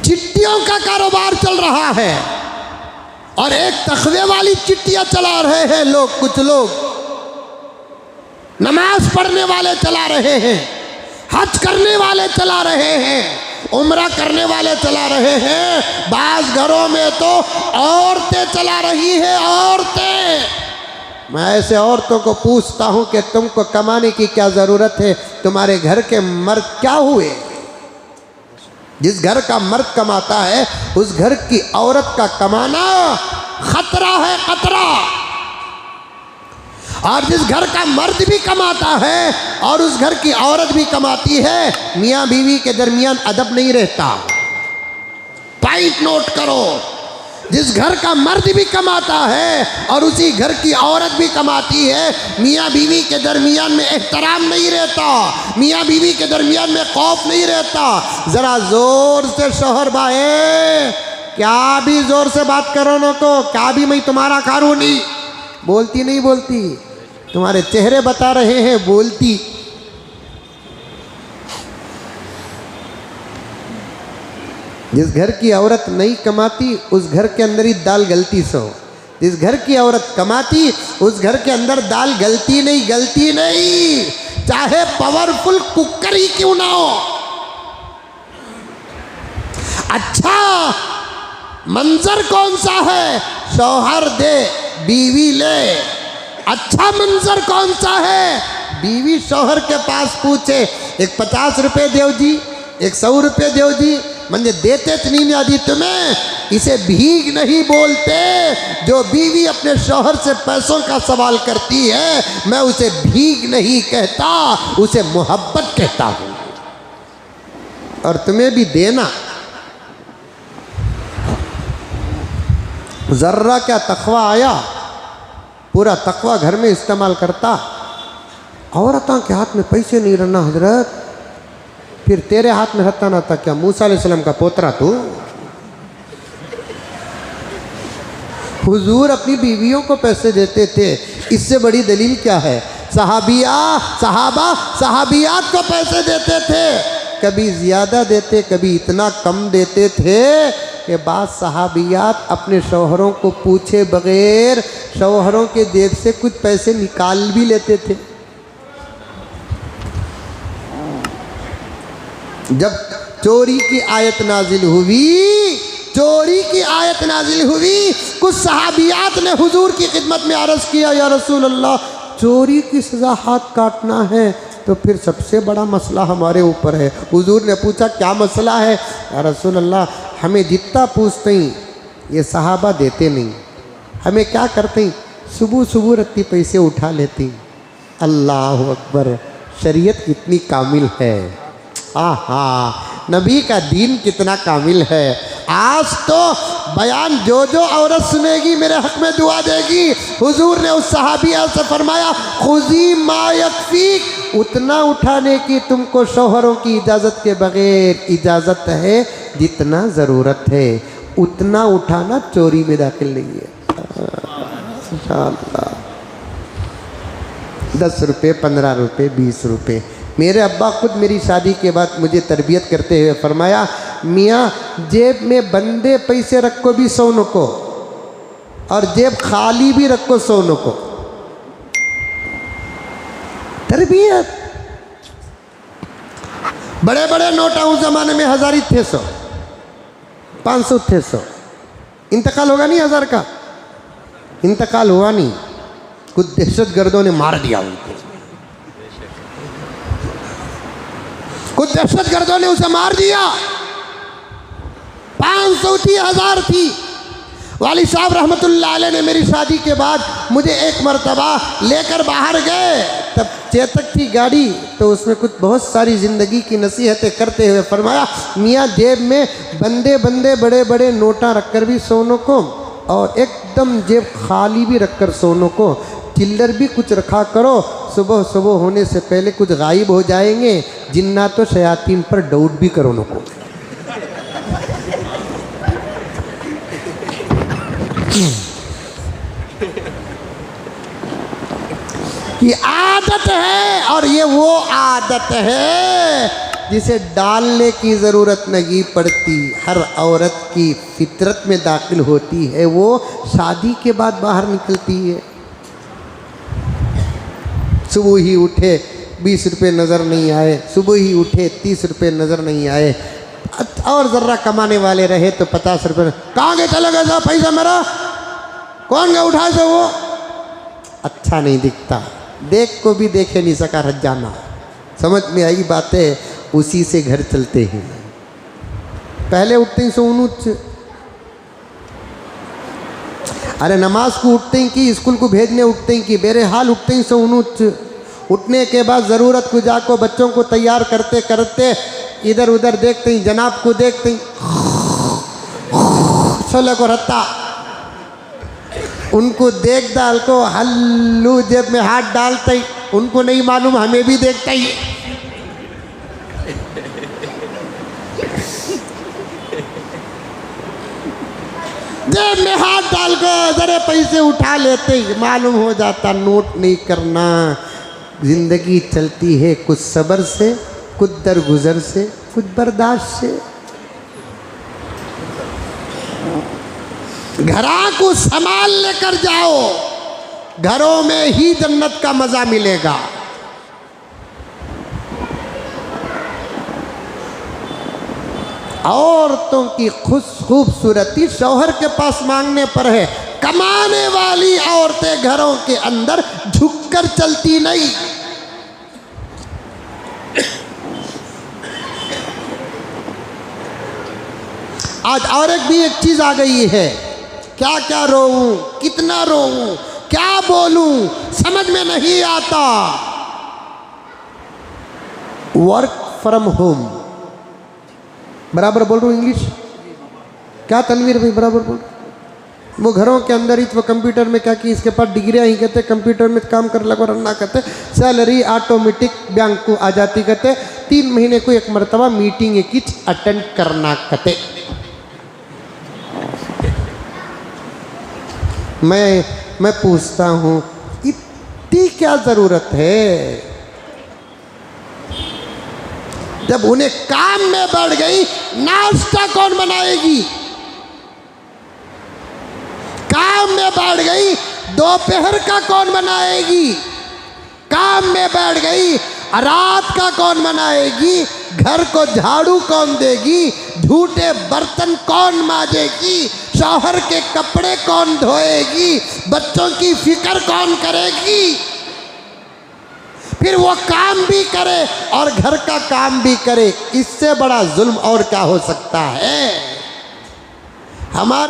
चिट्ठियों का कारोबार चल रहा है और एक तखवे वाली चिट्ठियां चला रहे हैं लोग। कुछ लोग नमाज पढ़ने वाले चला रहे हैं, हज करने वाले चला रहे हैं, उम्रा करने वाले चला रहे हैं। बाज घरों में तो औरतें चला रही हैं, औरतें। मैं ऐसे औरतों को पूछता हूं कि तुमको कमाने की क्या जरूरत है? तुम्हारे घर के मर्द क्या हुए? जिस घर का मर्द कमाता है उस घर की औरत का कमाना खतरा है, खतरा। और जिस घर का मर्द भी कमाता है और उस घर की औरत भी कमाती है, मियाँ बीवी के दरमियान अदब नहीं रहता। पॉइंट नोट करो। जिस घर का मर्द भी कमाता है और उसी घर की औरत भी कमाती है, मियाँ बीवी के दरमियान में एहतराम नहीं रहता, मियाँ बीवी के दरमियान में खौफ नहीं रहता। ज़रा ज़ोर से शोहर भाई, क्या भी ज़ोर से बात करो ना तो क्या भी मैं तुम्हारा खारू नहीं। बोलती नहीं बोलती, तुम्हारे चेहरे बता रहे हैं बोलती। जिस घर की औरत नहीं कमाती उस घर के अंदर ही दाल गलती सो। जिस घर की औरत कमाती उस घर के अंदर दाल गलती नहीं, गलती नहीं, चाहे पावरफुल कुकर ही क्यों ना हो। अच्छा मंजर कौन सा है? शौहर दे बीवी ले। अच्छा मंजर कौन सा है? बीवी शौहर के पास पूछे, एक 50 रुपये देव जी, एक 100 रुपये देव जी, म्हणजे देते तो नहीं आदि तुम्हें। इसे भीख नहीं बोलते। जो बीवी अपने शौहर से पैसों का सवाल करती है, मैं उसे भीख नहीं कहता, उसे मोहब्बत कहता हूँ। और तुम्हें भी देना। जर्रा क्या तकवा आया, पूरा तकवा घर में इस्तेमाल करता। औरतों के हाथ में पैसे नहीं रहना हजरत, फिर तेरे हाथ में रहता ना था क्या? मूसा अलैहिस्सलाम का पोतरा तू। हुजूर अपनी बीवियों को पैसे देते थे, इससे बड़ी दलील क्या है? सहाबियात को पैसे देते थे, कभी ज़्यादा देते, कभी इतना कम देते थे कि बाद सहाबियात अपने शौहरों को पूछे बगैर शौहरों के जेब से कुछ पैसे निकाल भी लेते थे। जब चोरी की आयत नाजिल हुई, चोरी की आयत नाजिल हुई, कुछ सहाबियात ने हुजूर की खिदमत में अर्ज़ किया, या रसूल अल्लाह, चोरी की सज़ा हाथ काटना है तो फिर सबसे बड़ा मसला हमारे ऊपर है। हुजूर ने पूछा क्या मसला है? या रसूल अल्लाह, हमें जितना पूछते हैं ये सहाबा देते नहीं, हमें क्या करते हैं, सुबह सुबह रत्ती पैसे उठा लेते हैं। अल्लाह अकबर, शरीयत कितनी कामिल है। आहा, नबी का दीन कितना कामिल है। आज तो बयान जो जो औरत सुनेगी मेरे हक में दुआ देगी। हुजूर ने उस सहाबिया से फरमाया, खुजी मा यकफीक, उतना उठाने की तुमको शौहरों की इजाज़त के बगैर इजाज़त है जितना ज़रूरत है, उतना उठाना चोरी में दाखिल नहीं है। इंशाअल्लाह 10 रुपये, 15 रुपये, 20 रुपये। मेरे अब्बा खुद मेरी शादी के बाद मुझे तरबियत करते हुए फरमाया, मियाँ जेब में बंदे पैसे रखो भी सोनों को और जेब खाली भी रखो सोनों को। तरबियत। बड़े बड़े नोट उस जमाने में 1000 ही थे, 100, 500 थे, 100। इंतकाल होगा नहीं 1000 का, इंतकाल हुआ नहीं, कुछ दहशतगर्दों ने मार दिया उनको, कुछ दहशतगर्दों ने उसे मार दिया। 500 थी, 1000 थी। वाली साहब रहमतुल्लाह अलैह ने मेरी शादी के बाद मुझे एक मरतबा लेकर बाहर गए, तब चेतक थी गाड़ी, तो उसमें कुछ बहुत सारी ज़िंदगी की नसीहतें करते हुए फरमाया, मियाँ जेब में बंदे बंदे बड़े बड़े नोटा रखकर भी सोनों को और एकदम जेब खाली भी रखकर सोनों को, चिल्लर भी कुछ रखा करो, सुबह सुबह होने से पहले कुछ गायब हो जाएंगे, जिन्ना तो शयातीन पर डाउट भी करो नको। ये आदत है और ये वो आदत है जिसे डालने की ज़रूरत नहीं पड़ती, हर औरत की फितरत में दाखिल होती है, वो शादी के बाद बाहर निकलती है। सुबह ही उठे 20 रुपये नज़र नहीं आए, सुबह ही उठे 30 रुपये नज़र नहीं आए, और ज़र्रा कमाने वाले रहे तो 50 रुपये, कहाँ गए चले गए साहब पैसा मेरा, कौन गया उठा से, वो अच्छा नहीं दिखता, देख को भी देखे नहीं सका रह जाना। समझ में आई बातें, उसी से घर चलते हैं। पहले उठते ही सोनूच, अरे नमाज को उठते ही की, स्कूल को भेजने उठते ही की, बेरे हाल उठते ही सोनूच, उठने के बाद ज़रूरत को जाको बच्चों को तैयार करते करते इधर उधर देखते ही, जनाब को देखते ही सोले को रत्ता, उनको देख डाल को हल्लू जेब में हाथ डालते ही, उनको नहीं मालूम हमें भी देखता ही। जेब में हाथ डाल को जरे पैसे उठा लेते ही, मालूम हो जाता नोट नहीं करना। जिंदगी चलती है कुछ सब्र से, कुछ दरगुजर से, कुछ बर्दाश्त से। घरों को संभाल लेकर जाओ, घरों में ही जन्नत का मजा मिलेगा। औरतों की खूबसूरती शौहर के पास मांगने पर है, कमाने वाली औरतें घरों के अंदर झुककर चलती नहीं। आज और एक चीज आ गई है, क्या क्या रोऊं, कितना रोऊं, क्या बोलूं, समझ में नहीं आता। वर्क फ्रॉम होम, बराबर बोल रहा हूँ इंग्लिश, क्या तनवीर भाई बराबर बोल। वो घरों के अंदर ही वो कंप्यूटर में क्या कि इसके पास डिग्रियाँ ही कहते, कंप्यूटर में काम कर लगा रन्ना कहते, सैलरी ऑटोमेटिक बैंक को आ जाती कहते, 3 महीने को एक मरतबा मीटिंग एक अटेंड करना कहते। मैं पूछता हूँ इतनी क्या ज़रूरत है? जब उन्हें काम में बढ़ गई, नाश्ता कौन बनाएगी? काम में बढ़ गई, दोपहर का कौन बनाएगी? काम में बैठ गई, रात का कौन बनाएगी? घर को झाड़ू कौन देगी? झूठे बर्तन कौन मांजेगी? शौहर के कपड़े कौन धोएगी? बच्चों की फिक्र कौन करेगी? फिर वो काम भी करे और घर का काम भी करे, इससे बड़ा जुल्म और क्या हो सकता है? हमारे